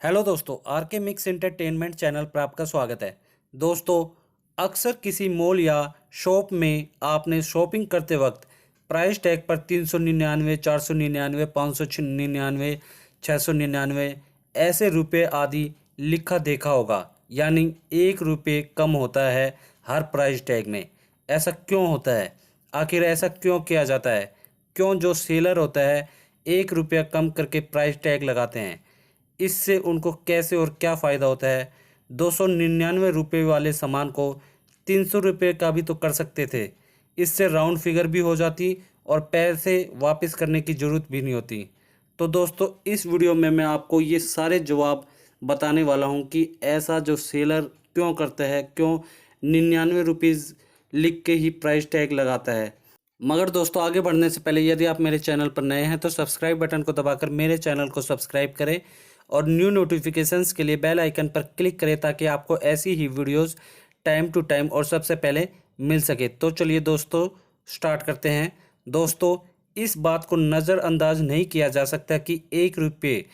Hello दोस्तों, are के mix entertainment channel पर आपका स्वागत है। दोस्तों, अक्सर किसी मॉल या शॉप में आपने शॉपिंग करते वक्त प्राइस टैग पर 399, 499, 599, 699 ऐसे रुपए आदि लिखा देखा होगा। यानी 1 रुपये कम होता है हर प्राइस टैग में। ऐसा क्यों होता है? आखिर ऐसा क्यों किया जाता है? क्यों जो सेलर होता है 1 रुपया कम करके प्राइस टैग लगाते हैं? इससे उनको कैसे और क्या फ़ायदा होता है? 299 रुपये वाले सामान को 300 रुपये का भी तो कर सकते थे। इससे राउंड फिगर भी हो जाती और पैसे वापस करने की ज़रूरत भी नहीं होती। तो दोस्तों, इस वीडियो में मैं आपको ये सारे जवाब बताने वाला हूँ कि ऐसा जो सेलर क्यों करता है, क्यों 99 रुपीज़ लिख के ही प्राइस टैग लगाता है। मगर दोस्तों, आगे बढ़ने से पहले यदि आप मेरे चैनल पर नए हैं तो सब्सक्राइब बटन को दबाकर मेरे चैनल को सब्सक्राइब करें और न्यू नोटिफिकेशंस के लिए बेल आइकन पर क्लिक करें ताकि आपको ऐसी ही वीडियोस टाइम टू टाइम और सबसे पहले मिल सके। तो चलिए दोस्तों, स्टार्ट करते हैं। दोस्तों, इस बात को नज़रअंदाज नहीं किया जा सकता कि 1 रुपये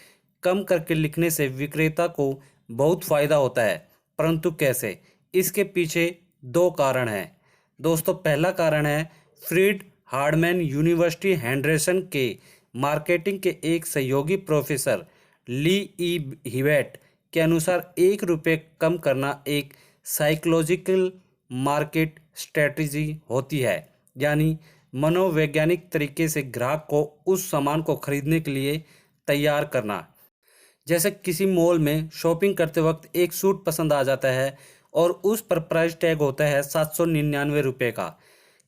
कम करके लिखने से विक्रेता को बहुत फ़ायदा होता है, परंतु कैसे? इसके पीछे दो कारण हैं। दोस्तों, पहला कारण है फ्रीड हार्डमैन यूनिवर्सिटी हेंडरसन के मार्केटिंग के एक सहयोगी प्रोफेसर ली ई हिवेट के अनुसार 1 रुपये कम करना एक साइकोलॉजिकल मार्केट स्ट्रेटजी होती है। यानी मनोवैज्ञानिक तरीके से ग्राहक को उस सामान को खरीदने के लिए तैयार करना। जैसे किसी मॉल में शॉपिंग करते वक्त एक सूट पसंद आ जाता है और उस पर प्राइस टैग होता है 799 रुपये का।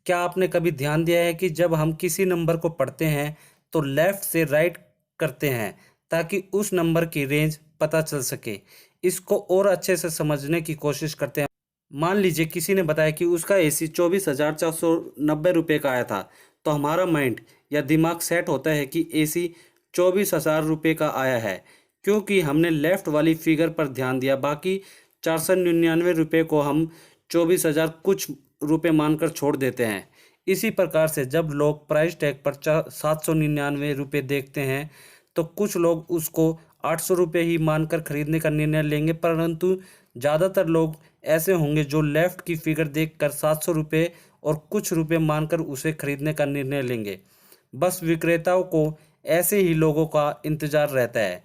क्या आपने कभी ध्यान दिया है कि जब हम किसी नंबर को पढ़ते हैं तो लेफ़्ट से राइट करते हैं ताकि उस नंबर की रेंज पता चल सके। इसको और अच्छे से समझने की कोशिश करते हैं। मान लीजिए किसी ने बताया कि उसका एसी 24,490 रुपये का आया था, तो हमारा माइंड या दिमाग सेट होता है कि एसी 24,000 रुपये का आया है, क्योंकि हमने लेफ़्ट वाली फिगर पर ध्यान दिया। बाकी 499 रुपये को हम 24,000 कुछ रुपये मानकर छोड़ देते हैं। इसी प्रकार से जब लोग प्राइस टैग पर 799 रुपये देखते हैं तो कुछ लोग उसको 800 रुपये ही मानकर खरीदने का निर्णय लेंगे, परंतु ज़्यादातर लोग ऐसे होंगे जो लेफ़्ट की फिगर देखकर 700 रुपये और कुछ रुपये मानकर उसे खरीदने का निर्णय लेंगे। बस विक्रेताओं को ऐसे ही लोगों का इंतज़ार रहता है।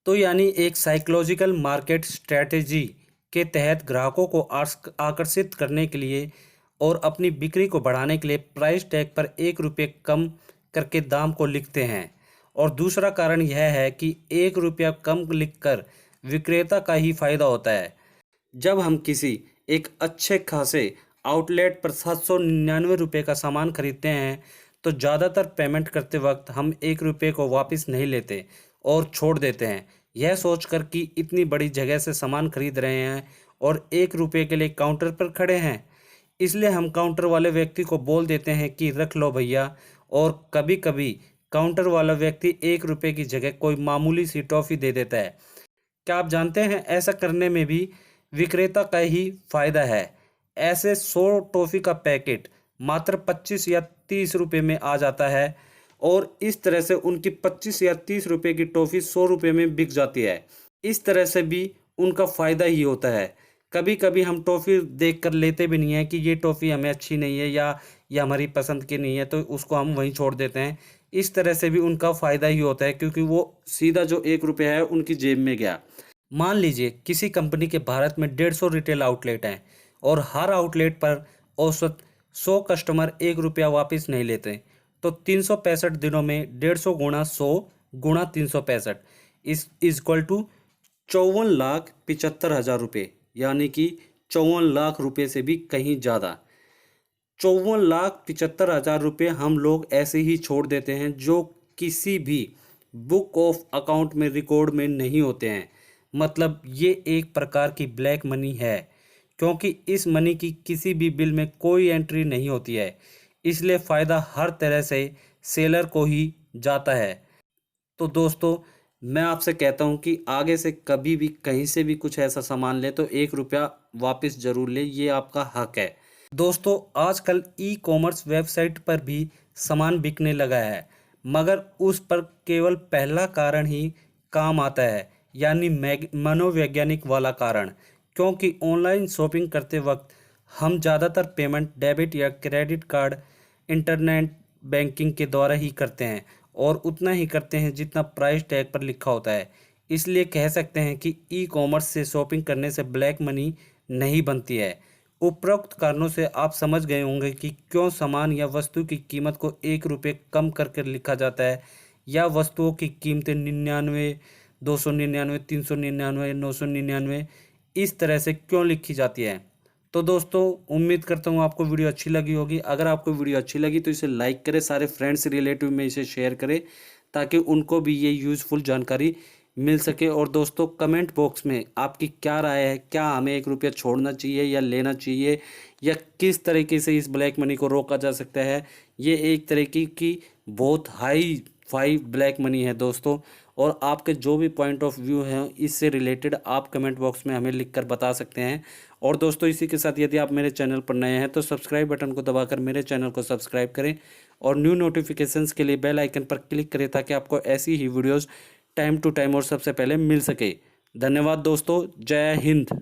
तो यानी एक साइकोलॉजिकल मार्केट स्ट्रेटेजी के तहत ग्राहकों को आकर्षित करने के लिए और अपनी बिक्री को बढ़ाने के लिए प्राइस टैग पर 1 रुपये कम करके दाम को लिखते हैं। और दूसरा कारण यह है कि 1 रुपया कम लिखकर विक्रेता का ही फायदा होता है। जब हम किसी एक अच्छे खासे आउटलेट पर 799 रुपये का सामान खरीदते हैं तो ज़्यादातर पेमेंट करते वक्त हम 1 रुपये को वापस नहीं लेते और छोड़ देते हैं, यह सोचकर कि इतनी बड़ी जगह से सामान खरीद रहे हैं और 1 रुपये के लिए काउंटर पर खड़े हैं। इसलिए हम काउंटर वाले व्यक्ति को बोल देते हैं कि रख लो भैया, और कभी कभी काउंटर वाला व्यक्ति 1 रुपये की जगह कोई मामूली सी टॉफ़ी दे देता है। क्या आप जानते हैं ऐसा करने में भी विक्रेता का ही फायदा है? ऐसे 100 टॉफ़ी का पैकेट मात्र 25 या 30 रुपये में आ जाता है और इस तरह से उनकी 25 या 30 रुपये की टॉफ़ी 100 रुपये में बिक जाती है। इस तरह से भी उनका फ़ायदा ही होता है। कभी कभी हम टॉफ़ी देख कर लेते भी नहीं हैं कि ये टॉफ़ी हमें अच्छी नहीं है या ये हमारी पसंद की नहीं है, तो उसको हम वहीं छोड़ देते हैं। इस तरह से भी उनका फ़ायदा ही होता है, क्योंकि वो सीधा जो 1 रुपया है उनकी जेब में गया। मान लीजिए किसी कंपनी के भारत में 150 रिटेल आउटलेट हैं और हर आउटलेट पर औसत 100 कस्टमर 1 रुपया वापस नहीं लेते, तो 365 दिनों में 150 गुणा 100 गुणा 365 इस इक्वल टू 54,75,000 रुपये, यानी कि 54 लाख रुपये से भी कहीं ज़्यादा। 54,75,000 रुपये हम लोग ऐसे ही छोड़ देते हैं, जो किसी भी बुक ऑफ अकाउंट में रिकॉर्ड में नहीं होते हैं। मतलब ये एक प्रकार की ब्लैक मनी है, क्योंकि इस मनी की किसी भी बिल में कोई एंट्री नहीं होती है। इसलिए फ़ायदा हर तरह से सेलर को ही जाता है। तो दोस्तों, मैं आपसे कहता हूँ कि आगे से कभी भी कहीं से भी कुछ ऐसा सामान ले तो 1 रुपया वापस ज़रूर ले, ये आपका हक है। दोस्तों, आजकल ई कॉमर्स वेबसाइट पर भी सामान बिकने लगा है, मगर उस पर केवल पहला कारण ही काम आता है यानी मनोवैज्ञानिक वाला कारण, क्योंकि ऑनलाइन शॉपिंग करते वक्त हम ज़्यादातर पेमेंट डेबिट या क्रेडिट कार्ड, इंटरनेट बैंकिंग के द्वारा ही करते हैं और उतना ही करते हैं जितना प्राइस टैग पर लिखा होता है। इसलिए कह सकते हैं कि ई कॉमर्स से शॉपिंग करने से ब्लैक मनी नहीं बनती है। उपरोक्त कारणों से आप समझ गए होंगे कि क्यों सामान या वस्तु की कीमत को 1 रुपये कम करके लिखा जाता है, या वस्तुओं की कीमतें 99, 299, 399, 999 इस तरह से क्यों लिखी जाती है। तो दोस्तों, उम्मीद करता हूँ आपको वीडियो अच्छी लगी होगी। अगर आपको वीडियो अच्छी लगी तो इसे लाइक करें, सारे फ्रेंड्स रिलेटिव में इसे शेयर करें ताकि उनको भी ये यूज़फुल जानकारी मिल सके। और दोस्तों, कमेंट बॉक्स में आपकी क्या राय है, क्या हमें 1 रुपया छोड़ना चाहिए या लेना चाहिए, या किस तरीके से इस ब्लैक मनी को रोका जा सकता है। ये एक तरीके की बहुत हाई फाई ब्लैक मनी है दोस्तों, और आपके जो भी पॉइंट ऑफ व्यू हैं इससे रिलेटेड आप कमेंट बॉक्स में हमें लिखकर बता सकते हैं। और दोस्तों, इसी के साथ यदि आप मेरे चैनल पर नए हैं तो सब्सक्राइब बटन को दबाकर मेरे चैनल को सब्सक्राइब करें और न्यू नोटिफिकेशंस के लिए बेल आइकन पर क्लिक करें ताकि आपको ऐसी ही वीडियोस टाइम टू टाइम और सबसे पहले मिल सके। धन्यवाद दोस्तों, जय हिंद।